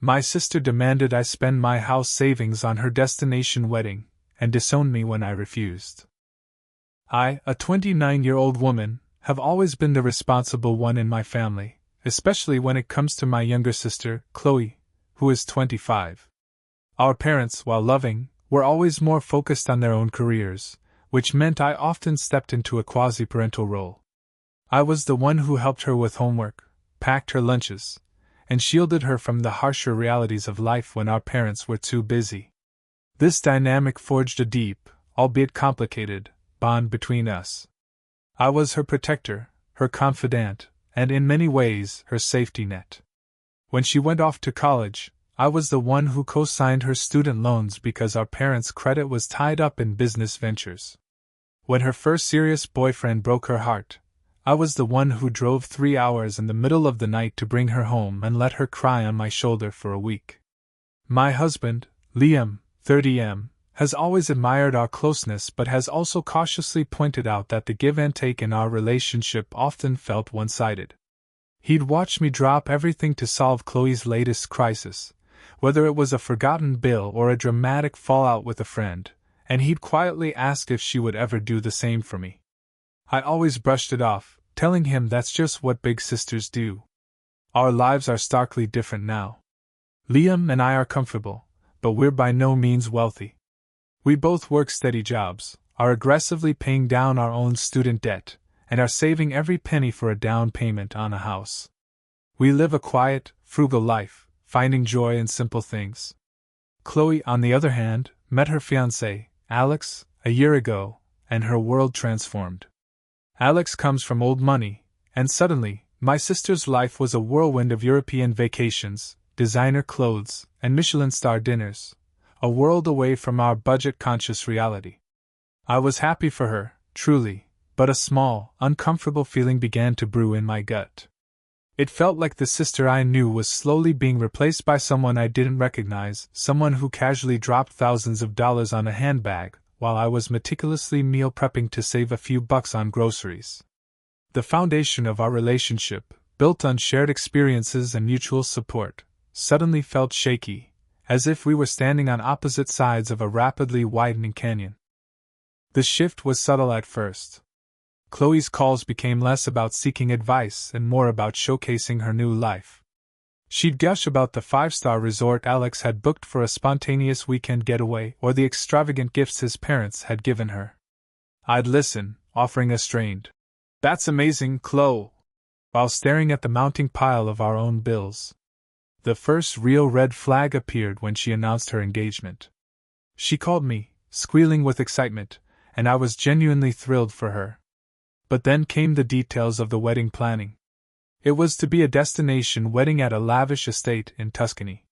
My sister demanded I spend my house savings on her destination wedding, and disowned me when I refused. I, a 29-year-old woman, have always been the responsible one in my family, especially when it comes to my younger sister, Chloe, who is 25. Our parents, while loving, were always more focused on their own careers, which meant I often stepped into a quasi-parental role. I was the one who helped her with homework, packed her lunches, and shielded her from the harsher realities of life when our parents were too busy. This dynamic forged a deep, albeit complicated, bond between us. I was her protector, her confidant, and in many ways her safety net. When she went off to college, I was the one who co-signed her student loans because our parents' credit was tied up in business ventures. When her first serious boyfriend broke her heart, I was the one who drove 3 hours in the middle of the night to bring her home and let her cry on my shoulder for a week. My husband, Liam, 30M, has always admired our closeness but has also cautiously pointed out that the give and take in our relationship often felt one-sided. He'd watch me drop everything to solve Chloe's latest crisis, whether it was a forgotten bill or a dramatic fallout with a friend, and he'd quietly ask if she would ever do the same for me. I always brushed it off, telling him that's just what big sisters do. Our lives are starkly different now. Liam and I are comfortable, but we're by no means wealthy. We both work steady jobs, are aggressively paying down our own student debt, and are saving every penny for a down payment on a house. We live a quiet, frugal life, finding joy in simple things. Chloe, on the other hand, met her fiancé, Alex, a year ago, and her world transformed. Alex comes from old money, and suddenly, my sister's life was a whirlwind of European vacations, designer clothes, and Michelin-star dinners, a world away from our budget-conscious reality. I was happy for her, truly, but a small, uncomfortable feeling began to brew in my gut. It felt like the sister I knew was slowly being replaced by someone I didn't recognize, someone who casually dropped thousands of dollars on a handbag, while I was meticulously meal prepping to save a few bucks on groceries. The foundation of our relationship, built on shared experiences and mutual support, suddenly felt shaky, as if we were standing on opposite sides of a rapidly widening canyon. The shift was subtle at first. Chloe's calls became less about seeking advice and more about showcasing her new life. She'd gush about the 5-star resort Alex had booked for a spontaneous weekend getaway or the extravagant gifts his parents had given her. I'd listen, offering a strained, "That's amazing, Chloe," while staring at the mounting pile of our own bills. The first real red flag appeared when she announced her engagement. She called me, squealing with excitement, and I was genuinely thrilled for her. But then came the details of the wedding planning. It was to be a destination wedding at a lavish estate in Tuscany.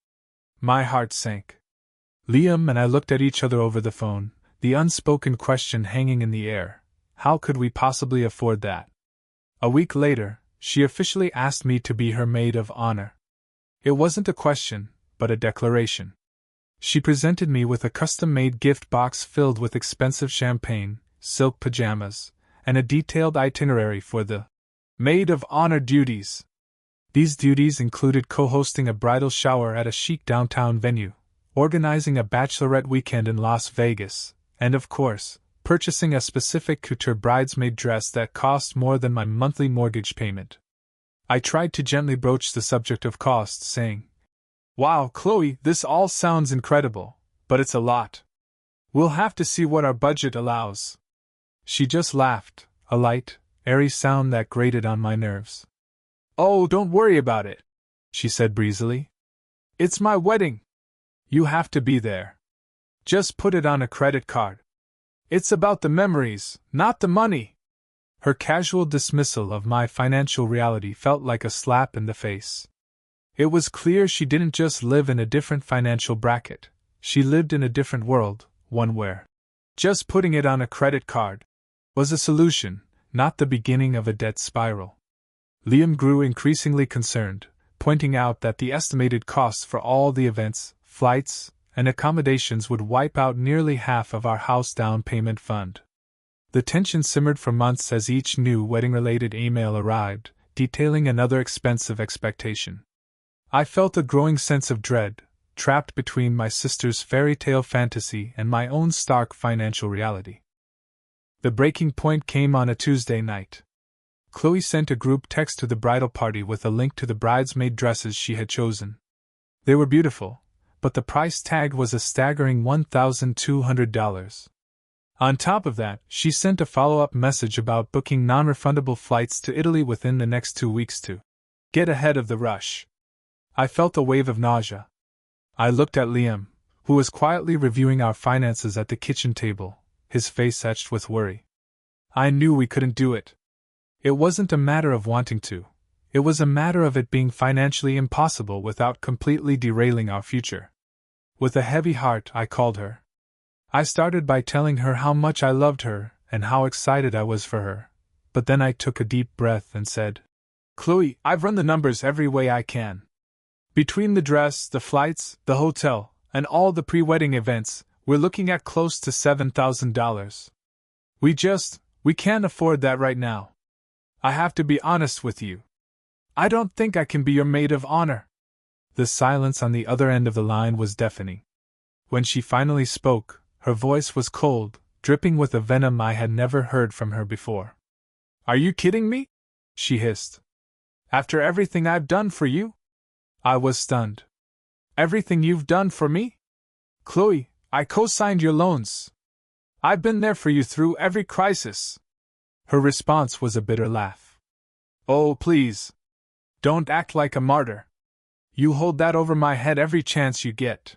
My heart sank. Liam and I looked at each other over the phone, the unspoken question hanging in the air: how could we possibly afford that? A week later, she officially asked me to be her maid of honor. It wasn't a question, but a declaration. She presented me with a custom-made gift box filled with expensive champagne, silk pajamas, and a detailed itinerary for the Maid of Honor duties. These duties included co-hosting a bridal shower at a chic downtown venue, organizing a bachelorette weekend in Las Vegas, and of course, purchasing a specific couture bridesmaid dress that cost more than my monthly mortgage payment. I tried to gently broach the subject of cost, saying, "Wow, Chloe, this all sounds incredible, but it's a lot. We'll have to see what our budget allows." She just laughed, a light, airy sound that grated on my nerves. "Oh, don't worry about it," she said breezily. "It's my wedding. You have to be there. Just put it on a credit card. It's about the memories, not the money." Her casual dismissal of my financial reality felt like a slap in the face. It was clear she didn't just live in a different financial bracket, she lived in a different world, one where just putting it on a credit card was a solution, not the beginning of a debt spiral. Liam grew increasingly concerned, pointing out that the estimated costs for all the events, flights, and accommodations would wipe out nearly half of our house down payment fund. The tension simmered for months as each new wedding-related email arrived, detailing another expensive expectation. I felt a growing sense of dread, trapped between my sister's fairy tale fantasy and my own stark financial reality. The breaking point came on a Tuesday night. Chloe sent a group text to the bridal party with a link to the bridesmaid dresses she had chosen. They were beautiful, but the price tag was a staggering $1,200. On top of that, she sent a follow-up message about booking non-refundable flights to Italy within the next 2 weeks to get ahead of the rush. I felt a wave of nausea. I looked at Liam, who was quietly reviewing our finances at the kitchen table, his face etched with worry. I knew we couldn't do it. It wasn't a matter of wanting to. It was a matter of it being financially impossible without completely derailing our future. With a heavy heart, I called her. I started by telling her how much I loved her and how excited I was for her, but then I took a deep breath and said, "Chloe, I've run the numbers every way I can. Between the dress, the flights, the hotel, and all the pre-wedding events, we're looking at close to $7,000. We can't afford that right now. I have to be honest with you. I don't think I can be your maid of honor." The silence on the other end of the line was deafening. When she finally spoke, her voice was cold, dripping with a venom I had never heard from her before. "Are you kidding me?" she hissed. "After everything I've done for you?" I was stunned. "Everything you've done for me? Chloe, I co-signed your loans. I've been there for you through every crisis." Her response was a bitter laugh. "Oh, please. Don't act like a martyr. You hold that over my head every chance you get.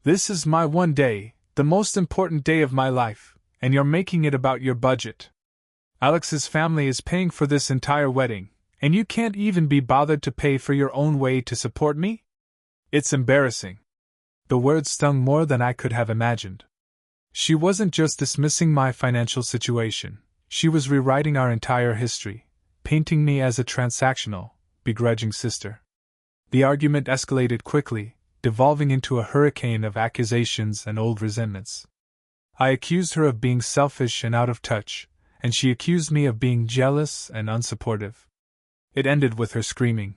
This is my one day, the most important day of my life, and you're making it about your budget. Alex's family is paying for this entire wedding, and you can't even be bothered to pay for your own way to support me? It's embarrassing." The words stung more than I could have imagined. She wasn't just dismissing my financial situation, she was rewriting our entire history, painting me as a transactional, begrudging sister. The argument escalated quickly, devolving into a hurricane of accusations and old resentments. I accused her of being selfish and out of touch, and she accused me of being jealous and unsupportive. It ended with her screaming,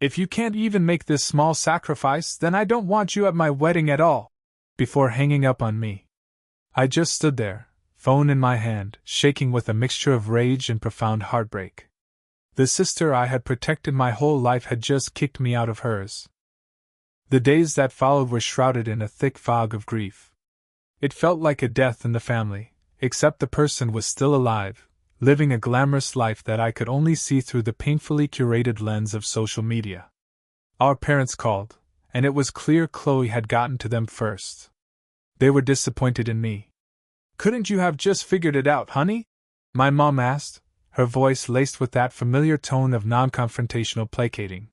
"If you can't even make this small sacrifice, then I don't want you at my wedding at all," before hanging up on me. I just stood there, phone in my hand, shaking with a mixture of rage and profound heartbreak. The sister I had protected my whole life had just kicked me out of hers. The days that followed were shrouded in a thick fog of grief. It felt like a death in the family, except the person was still alive, living a glamorous life that I could only see through the painfully curated lens of social media. Our parents called, and it was clear Chloe had gotten to them first. They were disappointed in me. "Couldn't you have just figured it out, honey?" my mom asked, her voice laced with that familiar tone of non-confrontational placating.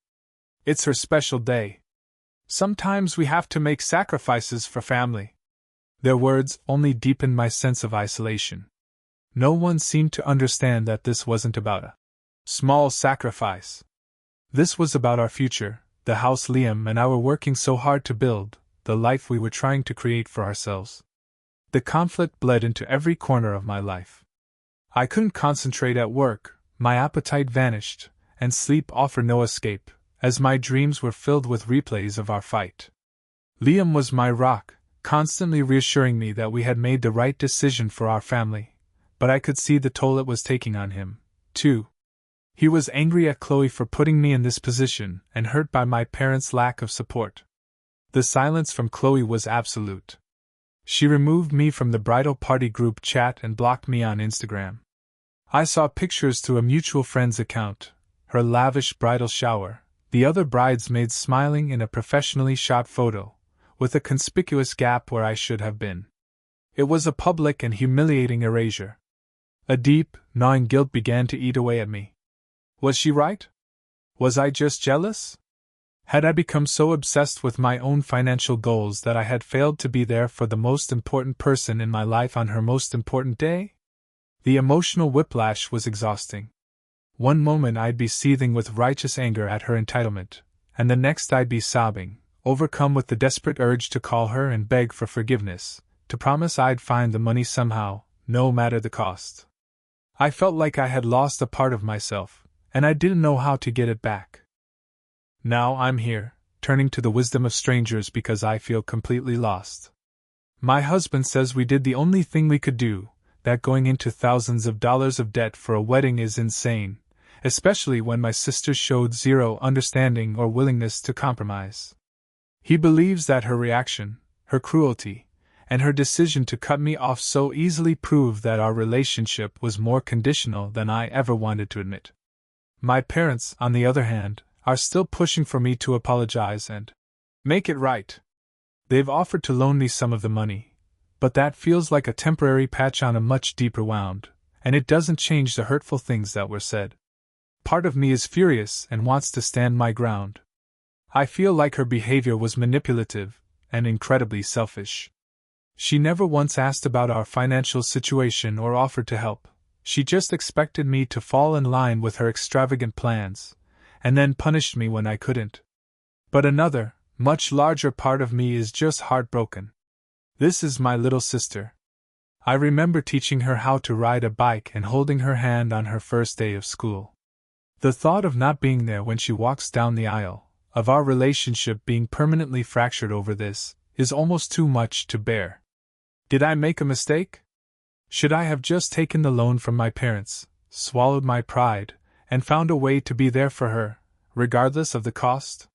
"It's her special day. Sometimes we have to make sacrifices for family." Their words only deepened my sense of isolation. No one seemed to understand that this wasn't about a small sacrifice. This was about our future, the house Liam and I were working so hard to build, the life we were trying to create for ourselves. The conflict bled into every corner of my life. I couldn't concentrate at work, my appetite vanished, and sleep offered no escape, as my dreams were filled with replays of our fight. Liam was my rock, constantly reassuring me that we had made the right decision for our family, but I could see the toll it was taking on him, too. He was angry at Chloe for putting me in this position and hurt by my parents' lack of support. The silence from Chloe was absolute. She removed me from the bridal party group chat and blocked me on Instagram. I saw pictures through a mutual friend's account, her lavish bridal shower, the other bridesmaids smiling in a professionally shot photo, with a conspicuous gap where I should have been. It was a public and humiliating erasure. A deep, gnawing guilt began to eat away at me. Was she right? Was I just jealous? Had I become so obsessed with my own financial goals that I had failed to be there for the most important person in my life on her most important day? The emotional whiplash was exhausting. One moment I'd be seething with righteous anger at her entitlement, and the next I'd be sobbing, overcome with the desperate urge to call her and beg for forgiveness, to promise I'd find the money somehow, no matter the cost. I felt like I had lost a part of myself, and I didn't know how to get it back. Now I'm here, turning to the wisdom of strangers because I feel completely lost. My husband says we did the only thing we could do, that going into thousands of dollars of debt for a wedding is insane, especially when my sister showed zero understanding or willingness to compromise. He believes that her reaction, her cruelty, and her decision to cut me off so easily prove that our relationship was more conditional than I ever wanted to admit. My parents, on the other hand, are still pushing for me to apologize and make it right. They've offered to loan me some of the money, but that feels like a temporary patch on a much deeper wound, and it doesn't change the hurtful things that were said. Part of me is furious and wants to stand my ground. I feel like her behavior was manipulative and incredibly selfish. She never once asked about our financial situation or offered to help. She just expected me to fall in line with her extravagant plans, and then punished me when I couldn't. But another, much larger part of me is just heartbroken. This is my little sister. I remember teaching her how to ride a bike and holding her hand on her first day of school. The thought of not being there when she walks down the aisle, of our relationship being permanently fractured over this, is almost too much to bear. Did I make a mistake? Should I have just taken the loan from my parents, swallowed my pride, and found a way to be there for her, regardless of the cost?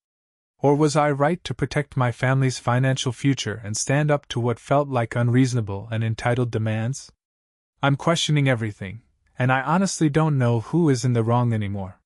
Or was I right to protect my family's financial future and stand up to what felt like unreasonable and entitled demands? I'm questioning everything, and I honestly don't know who is in the wrong anymore.